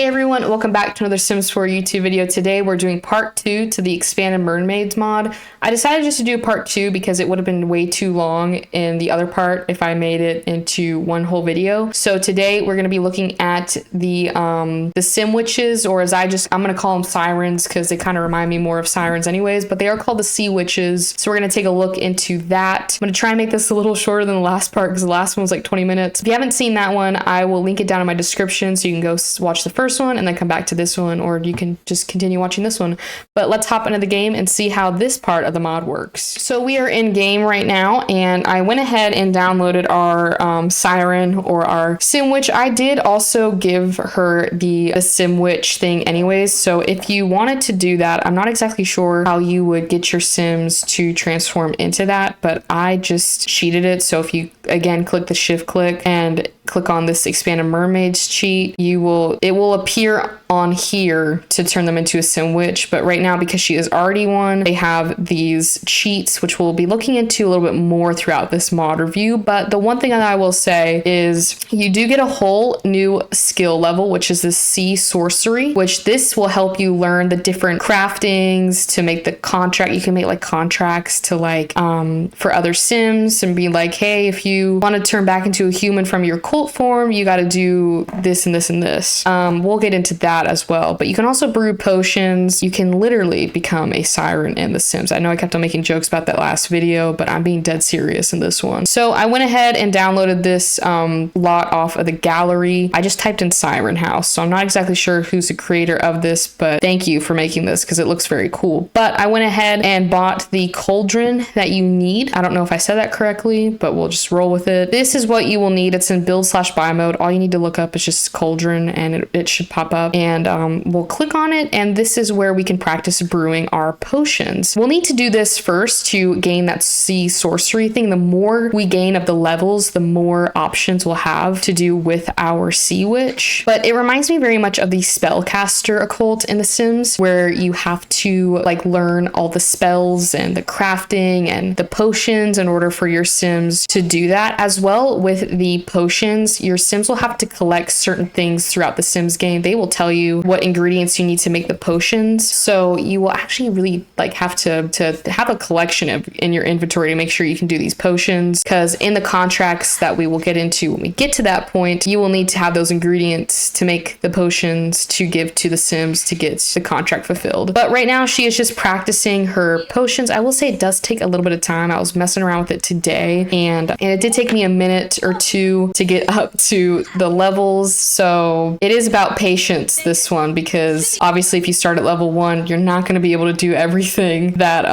Hey everyone, welcome back to another Sims 4 YouTube video. Today we're doing part 2 to the expanded Mermaids mod. I decided just to do part 2 because it would have been way too long in the other part if I made it into one whole video. So today we're going to be looking at the Sim Witches, or as I'm going to call them sirens because they kind of remind me more of sirens anyways, but they are called the Sea Witches. So we're going to take a look into that. I'm going to try and make this a little shorter than the last part because the last one was like 20 minutes. If you haven't seen that one, I will link it down in my description so you can go watch the first one and then come back to this one, or you can just continue watching this one. But let's hop into the game and see how this part of the mod works. So we are in game right now, and I went ahead and downloaded our siren, or our Sim Witch. I did also give her the Sim Witch thing anyways, so if you wanted to do that, I'm not exactly sure how you would get your Sims to transform into that, but I just cheated it. So if you again click the shift click and click on this expanded mermaids cheat, it will appear on here to turn them into a Sim Witch. But right now, because she is already one, they have these cheats, which we'll be looking into a little bit more throughout this mod review. But the one thing that I will say is you do get a whole new skill level, which is the sea sorcery, which this will help you learn the different craftings to make the contract. You can make like contracts to like for other Sims and be like, hey, if you want to turn back into a human from your cult form, you got to do this and this and this. We'll get into that as well, but you can also brew potions. You can literally become a siren in The Sims. I know I kept on making jokes about that last video, but I'm being dead serious in this one. So I went ahead and downloaded this lot off of the gallery. I just typed in siren house, so I'm not exactly sure who's the creator of this, but thank you for making this because it looks very cool. But I went ahead and bought the cauldron that you need. I don't know if I said that correctly, but we'll just roll with it. This is what you will need. It's in build/buy mode. All you need to look up is just cauldron, and it should pop up, and we'll click on it, and this is where we can practice brewing our potions. We'll need to do this first to gain that sea sorcery thing. The more we gain of the levels, the more options we'll have to do with our Sea Witch. But it reminds me very much of the spellcaster occult in The Sims, where you have to like learn all the spells and the crafting and the potions in order for your Sims to do that. As well, with the potions, your Sims will have to collect certain things throughout the Sims game. They will tell you what ingredients you need to make the potions, so you will actually really like have to have a collection in your inventory to make sure you can do these potions, because in the contracts that we will get into when we get to that point, you will need to have those ingredients to make the potions to give to the Sims to get the contract fulfilled. But right now she is just practicing her potions. I will say it does take a little bit of time. I was messing around with it today, and it did take me a minute or two to get up to the levels, so it is about patience, this one, because obviously if you start at level 1, you're not going to be able to do everything that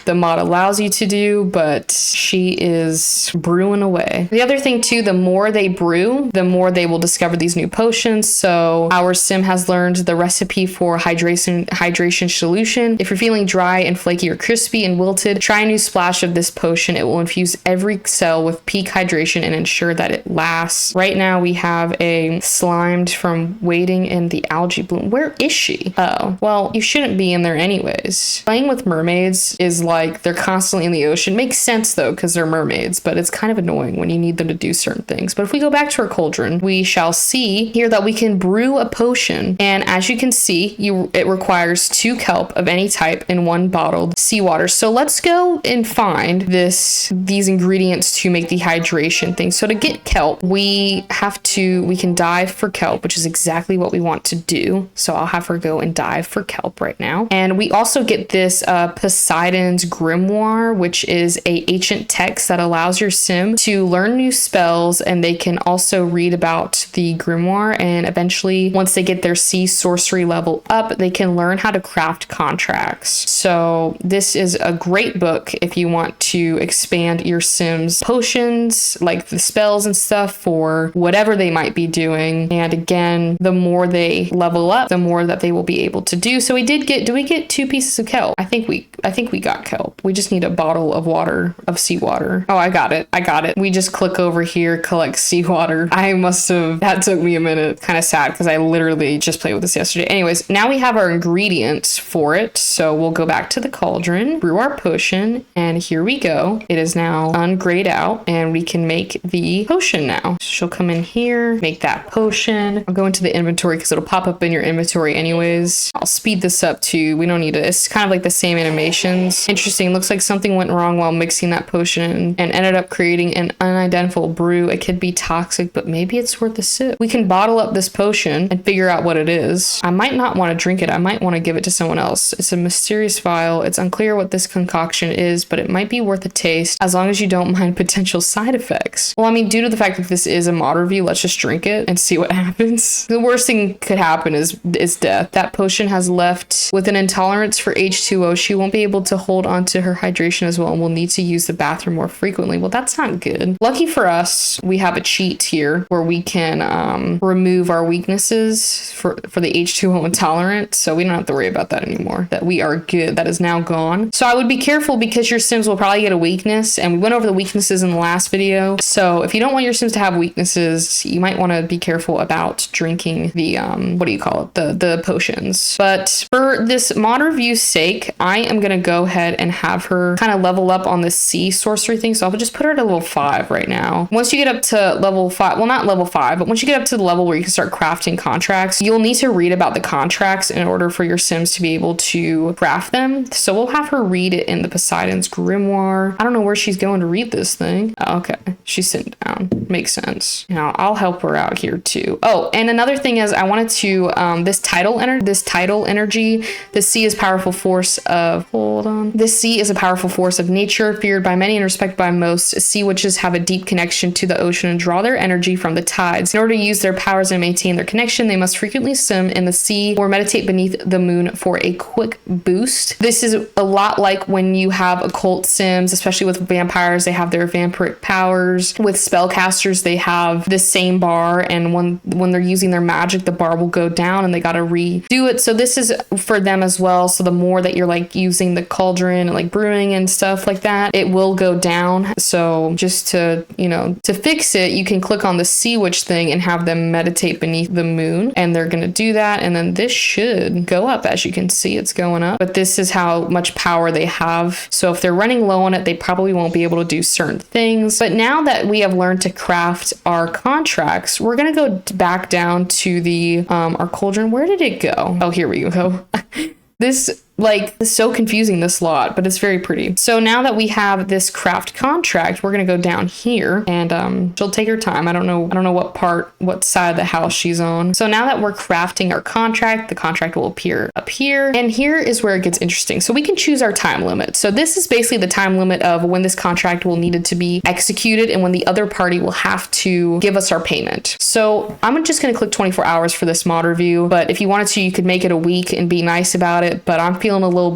the mod allows you to do, but she is brewing away. The other thing too, the more they brew, the more they will discover these new potions. So our Sim has learned the recipe for hydration solution. If you're feeling dry and flaky or crispy and wilted, try a new splash of this potion. It will infuse every cell with peak hydration and ensure that it lasts. Right now we have a slimed from wading in the algae bloom. Where is she? Oh, well, you shouldn't be in there anyways. Playing with mermaids is like they're constantly in the ocean. Makes sense though, because they're mermaids, but it's kind of annoying when you need them to do certain things. But if we go back to our cauldron, we shall see here that we can brew a potion. And as you can see, it requires 2 kelp of any type and 1 bottled seawater. So let's go and find these ingredients to make the hydration thing. So to get kelp, we can dive for kelp, which is exactly what we want to do. So I'll have her go and dive for kelp right now. And we also get this Poseidon's Grimoire, which is a ancient text that allows your Sim to learn new spells, and they can also read about the Grimoire, and eventually once they get their sea sorcery level up, they can learn how to craft contracts. So this is a great book if you want to expand your Sims potions, like the spells and stuff for whatever they might be doing. And again, the more they level up, the more that they will be able to do. So do we get 2 pieces of kelp? I think we got kelp. We just need a bottle of seawater. Oh, I got it. We just click over here, collect seawater. That took me a minute. Kind of sad because I literally just played with this yesterday. Anyways, now we have our ingredients for it. So we'll go back to the cauldron, brew our potion, and here we go. It is now ungrayed out, and we can make the potion now. She'll come in here, make that potion. I'll go into the inventory because it'll pop up in your inventory anyways. I'll speed this up too. We don't need it. It's kind of like the same animations. Interesting. Looks like something went wrong while mixing that potion and ended up creating an unidentifiable brew. It could be toxic, but maybe it's worth a sip. We can bottle up this potion and figure out what it is. I might not want to drink it. I might want to give it to someone else. It's a mysterious vial. It's unclear what this concoction is, but it might be worth a taste as long as you don't mind potential side effects. Well, I mean, due to the fact that this is a mod review, let's just drink it and see what happens. The worst thing could happen is death. That potion has left with an intolerance for H2O. She won't be able to hold on to her hydration as well and will need to use the bathroom more frequently. Well, that's not good. Lucky for us, we have a cheat here where we can remove our weaknesses for the H2O intolerant, so we don't have to worry about that anymore. That we are good. That is now gone. So I would be careful because your Sims will probably get a weakness, and we went over the weaknesses in the last video. So if you don't want your Sims to have weaknesses, you might want to be careful about drinking the what do you call it, the potions. But for this mod review's sake, I am gonna go ahead and have her kind of level up on this sea sorcery thing. So I'll just put her at a level 5 right now. Once you get up to level 5, well, not level 5, but once you get up to the level where you can start crafting contracts, you'll need to read about the contracts in order for your Sims to be able to craft them. So we'll have her read it in the Poseidon's Grimoire. I don't know where she's going to read this thing. Oh, okay, she's sitting down. Makes sense. Now I'll help her out here too. Oh, and another thing is I wanted to this tidal energy. The sea is powerful force of This sea is a powerful force of nature, feared by many and respected by most. Sea witches have a deep connection to the ocean and draw their energy from the tides. In order to use their powers and maintain their connection, they must frequently swim in the sea or meditate beneath the moon for a quick boost. This is a lot like when you have occult Sims, especially with vampires, they have their vampiric powers. With spellcasters, they have the same bar, and when they're using their magic, the bar will go down and they gotta redo it. So this is for them as well. So the more that you're like using the cauldron and like brewing and stuff like that, it will go down. So just to, you know, to fix it, you can click on the Seawitch thing and have them meditate beneath the moon, and they're gonna do that, and then this should go up. As you can see, it's going up, but this is how much power they have. So if they're running low on it, they probably won't be able to do certain things. But now that we have learned to craft our contracts, we're gonna go back down to the our cauldron. Where did it go? Oh, here we go. This like is so confusing, this lot, but it's very pretty. So now that we have this craft contract, we're gonna go down here, and she'll take her time. I don't know what side of the house she's on. So now that we're crafting our contract, the contract will appear up here, and here is where it gets interesting. So we can choose our time limit. So this is basically the time limit of when this contract will need to be executed and when the other party will have to give us our payment. So I'm just gonna click 24 hours for this mod review, but if you wanted to, you could make it a week and be nice about it, but I'm feeling a little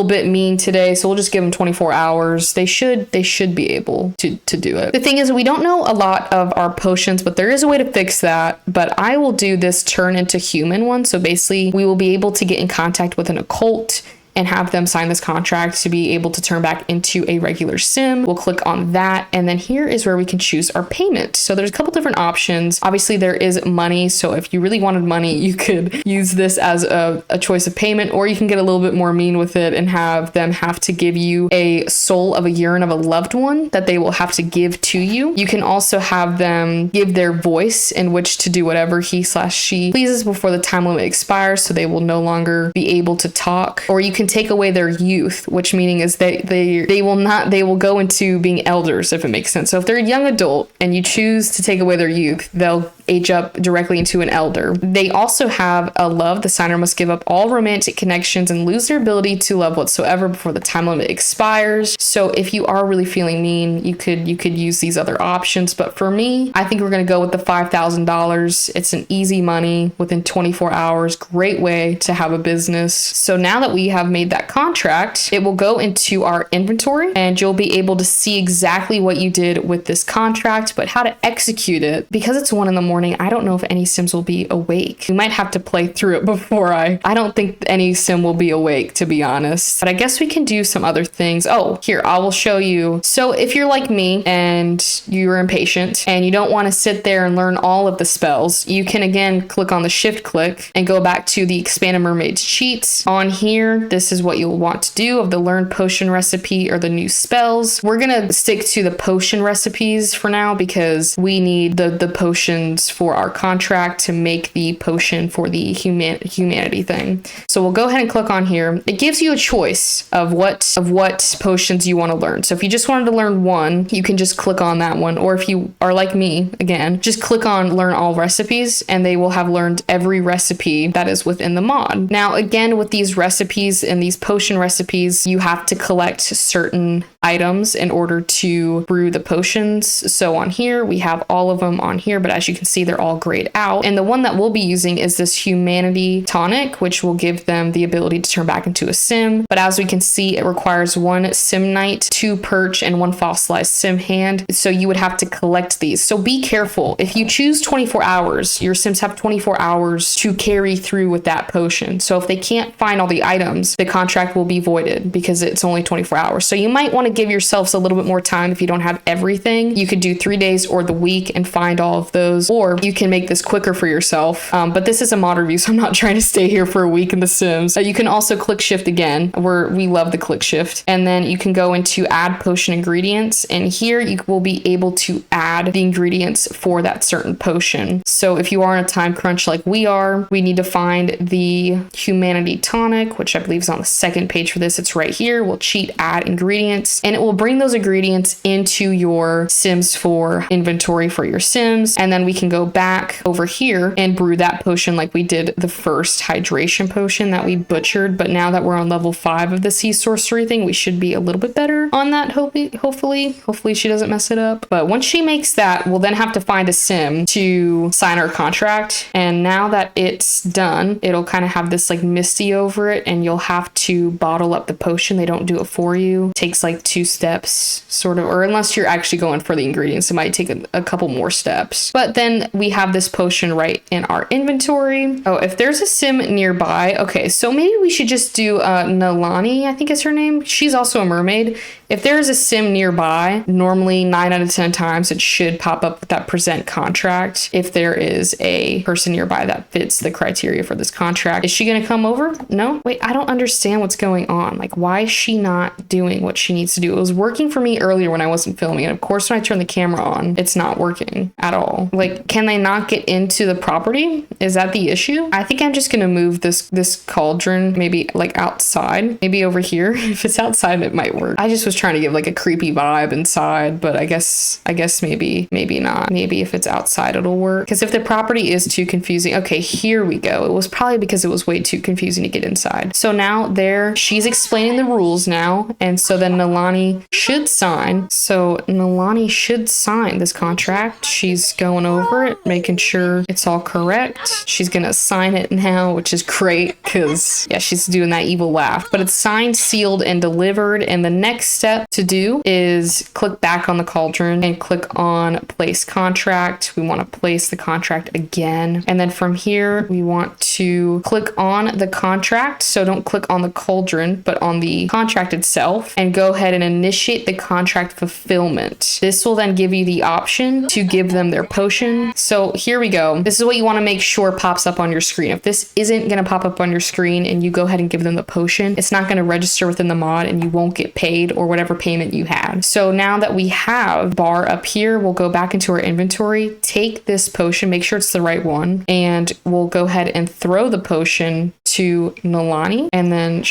bit mean today, so we'll just give them 24 hours. They should be able to do it. The thing is, we don't know a lot of our potions, but there is a way to fix that. But I will do this turn into human one. So basically we will be able to get in contact with an occult and have them sign this contract to be able to turn back into a regular sim. We'll click on that, and then here is where we can choose our payment. So there's a couple different options. Obviously there is money, so if you really wanted money, you could use this as a choice of payment, or you can get a little bit more mean with it and have them have to give you a soul of a urine of a loved one that they will have to give to you. You can also have them give their voice in which to do whatever he/she pleases before the time limit expires, so they will no longer be able to talk. Or you can take away their youth, which meaning is they will go into being elders, if it makes sense. So if they're a young adult and you choose to take away their youth, they'll age up directly into an elder. They also have a love. The signer must give up all romantic connections and lose their ability to love whatsoever before the time limit expires. So if you are really feeling mean, you could use these other options. But for me, I think we're going to go with the $5,000. It's an easy money within 24 hours. Great way to have a business. So now that we have made that contract, it will go into our inventory, and you'll be able to see exactly what you did with this contract, but how to execute it. Because it's 1 a.m, I don't know if any Sims will be awake. We might have to play through it before I don't think any Sim will be awake, to be honest. But I guess we can do some other things. Oh, here, I will show you. So if you're like me and you're impatient and you don't want to sit there and learn all of the spells, you can again click on the shift click and go back to the expanded mermaids cheats. On here, this is what you'll want to do of the learned potion recipe or the new spells. We're gonna stick to the potion recipes for now because we need the potions for our contract to make the potion for the humanity thing. So we'll go ahead and click on here. It gives you a choice of what potions you want to learn. So if you just wanted to learn one, you can just click on that one. Or if you are like me, again, just click on learn all recipes and they will have learned every recipe that is within the mod. Now, again, with these recipes and these potion recipes, you have to collect certain items in order to brew the potions. So on here, we have all of them on here, but as you can see, they're all grayed out. And the one that we'll be using is this humanity tonic, which will give them the ability to turn back into a sim. But as we can see, it requires 1 simnite, 2 perch, and 1 fossilized sim hand. So you would have to collect these. So be careful. If you choose 24 hours, your sims have 24 hours to carry through with that potion. So if they can't find all the items, the contract will be voided because it's only 24 hours. So you might want to give yourselves a little bit more time if you don't have everything. You could do 3 days or the week and find all of those, or you can make this quicker for yourself. But this is a mod review, so I'm not trying to stay here for a week in The Sims. You can also click shift again, we love the click shift, and then you can go into add potion ingredients, and here you will be able to add the ingredients for that certain potion. So if you are in a time crunch like we are, we need to find the humanity tonic, which I believe is on the second page for this. It's right here. We'll cheat add ingredients, and it will bring those ingredients into your Sims 4 inventory for your Sims. And then we can go back over here and brew that potion like we did the first hydration potion that we butchered. But now that we're on level 5 of the sea sorcery thing, we should be a little bit better on that. Hopefully she doesn't mess it up. But once she makes that, we'll then have to find a sim to sign our contract. And now that it's done, it'll kind of have this like misty over it, and you'll have to bottle up the potion. They don't do it for you. It takes like 2 steps sort of, or unless you're actually going for the ingredients, it might take a couple more steps. But then we have this potion right in our inventory. Oh, if there's a sim nearby, okay, so maybe we should just do Nalani, I think is her name. She's also a mermaid. If there's a sim nearby, normally 9 out of 10 times it should pop up with that present contract. If there is a person nearby that fits the criteria for this contract, is she gonna come over? No? Wait, I don't understand what's going on. Like, why is she not doing what she needs to do? It was working for me earlier when I wasn't filming, and of course when I turn the camera on, it's not working at all. Like, can they not get into the property? Is that the issue? I think I'm just gonna move this cauldron maybe like outside, maybe over here. If it's outside, it might work. I just was trying to give like a creepy vibe inside, but I guess maybe not. Maybe if it's outside it'll work, because if the property is too confusing. Okay, here we go. It was probably because it was way too confusing to get inside. So now there, she's explaining the rules now, and so then Nalani should sign. So Nalani should sign this contract. She's going over it, making sure it's all correct. She's gonna sign it now, which is great because yeah, she's doing that evil laugh. But it's signed, sealed, and delivered. And the next step to do is click back on the cauldron and click on place contract. We want to place the contract again. And then from here, we want to click on the contract. So don't click on the cauldron, but on the contract itself, and go ahead and initiate the contract fulfillment. This will then give you the option to give them their potion. So here we go. This is what you want to make sure pops up on your screen. If this isn't going to pop up on your screen and you go ahead and give them the potion, it's not going to register within the mod and you won't get paid or whatever payment you had. So now that we have bar up here, we'll go back into our inventory, take this potion, make sure it's the right one, and we'll go ahead and throw the potion to Nalani, and then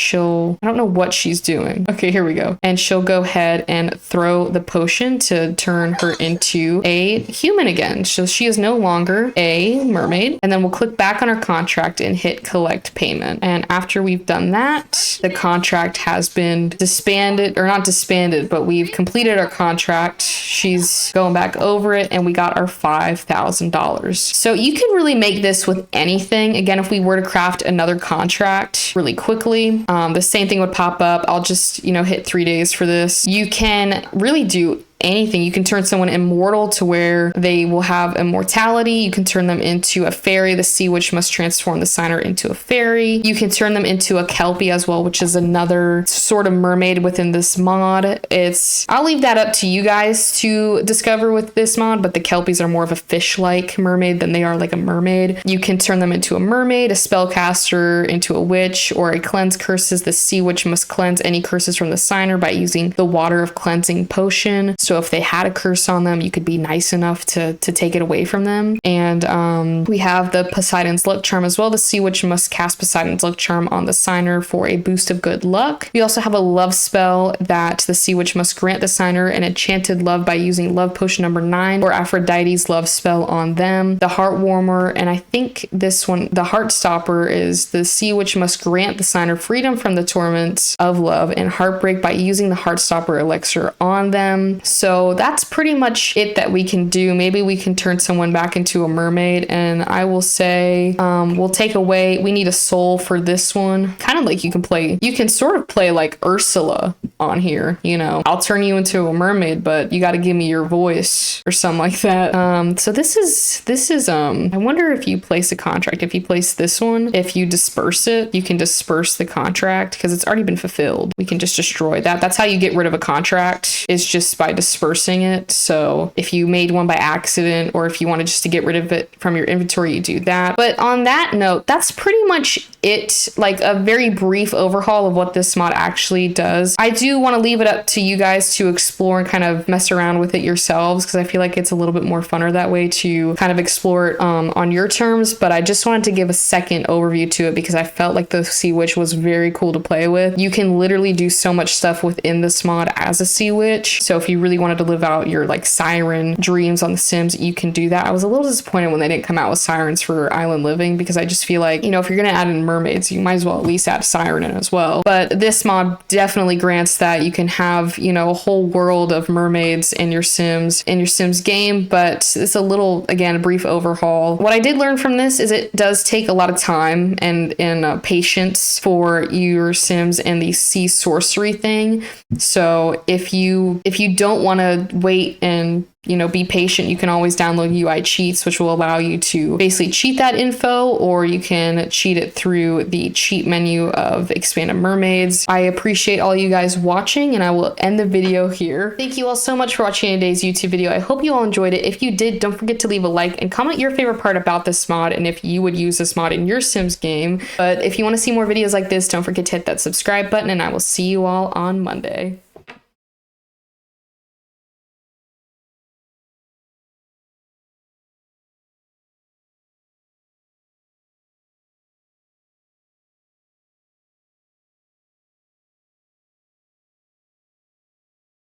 I don't know what she's doing. Okay, here we go. And she'll go ahead and throw the potion to turn her into a human again. So she is no longer a mermaid. And then we'll click back on our contract and hit collect payment. And after we've done that, the contract has been disbanded, or not disbanded, but we've completed our contract. She's going back over it, and we got our $5,000. So you can really make this with anything. Again, if we were to craft another contract really quickly, the same thing would pop up. I'll just, hit 3 days for this. You can really do anything. You can turn someone immortal to where they will have immortality. You can turn them into a fairy. The Seawitch must transform the signer into a fairy. You can turn them into a kelpie as well, which is another sort of mermaid within this mod. I'll leave that up to you guys to discover with this mod, but the kelpies are more of a fish-like mermaid than they are like a mermaid. You can turn them into a mermaid, a spellcaster, into a witch, or a cleanse curses. The Seawitch must cleanse any curses from the signer by using the water of cleansing potion. So if they had a curse on them, you could be nice enough to take it away from them. And we have the Poseidon's Luck Charm as well. The Seawitch must cast Poseidon's Luck Charm on the signer for a boost of good luck. We also have a love spell that the Seawitch must grant the signer an enchanted love by using love potion number 9 or Aphrodite's love spell on them. The Heart Warmer, and I think this one, the Heart Stopper, is the Seawitch must grant the signer freedom from the torments of love and heartbreak by using the Heart Stopper elixir on them. So that's pretty much it that we can do. Maybe we can turn someone back into a mermaid, and I will say we'll take away, we need a soul for this one. Kind of like you can sort of play like Ursula on here, you know. I'll turn you into a mermaid, but you got to give me your voice or something like that. So this is I wonder if you place a contract, if you place this one, if you disperse it, you can disperse the contract because it's already been fulfilled. We can just destroy that. That's how you get rid of a contract, is just by dispersing it. So if you made one by accident, or if you wanted just to get rid of it from your inventory, you do that. But on that note, that's pretty much it. Like a very brief overhaul of what this mod actually does. I do want to leave it up to you guys to explore and kind of mess around with it yourselves, because I feel like it's a little bit more funner that way to kind of explore it on your terms. But I just wanted to give a second overview to it because I felt like the Sea Witch was very cool to play with. You can literally do so much stuff within this mod as a Sea Witch. So if you really wanted to live out your like siren dreams on The Sims, you can do that. I was a little disappointed when they didn't come out with sirens for island living, because I just feel like, you know, if you're going to add in mermaids, you might as well at least add siren in as well. But this mod definitely grants that you can have, you know, a whole world of mermaids in your Sims game. But it's a little, again, a brief overhaul. What I did learn from this is it does take a lot of time and patience for your Sims and the sea sorcery thing. So if you don't want to wait and, you know, be patient, you can always download UI cheats, which will allow you to basically cheat that info, or you can cheat it through the cheat menu of Expanded Mermaids. I appreciate all you guys watching, and I will end the video here. Thank you all so much for watching today's YouTube video. I hope you all enjoyed it. If you did, don't forget to leave a like and comment your favorite part about this mod and if you would use this mod in your Sims game. But if you want to see more videos like this, don't forget to hit that subscribe button, and I will see you all on Monday.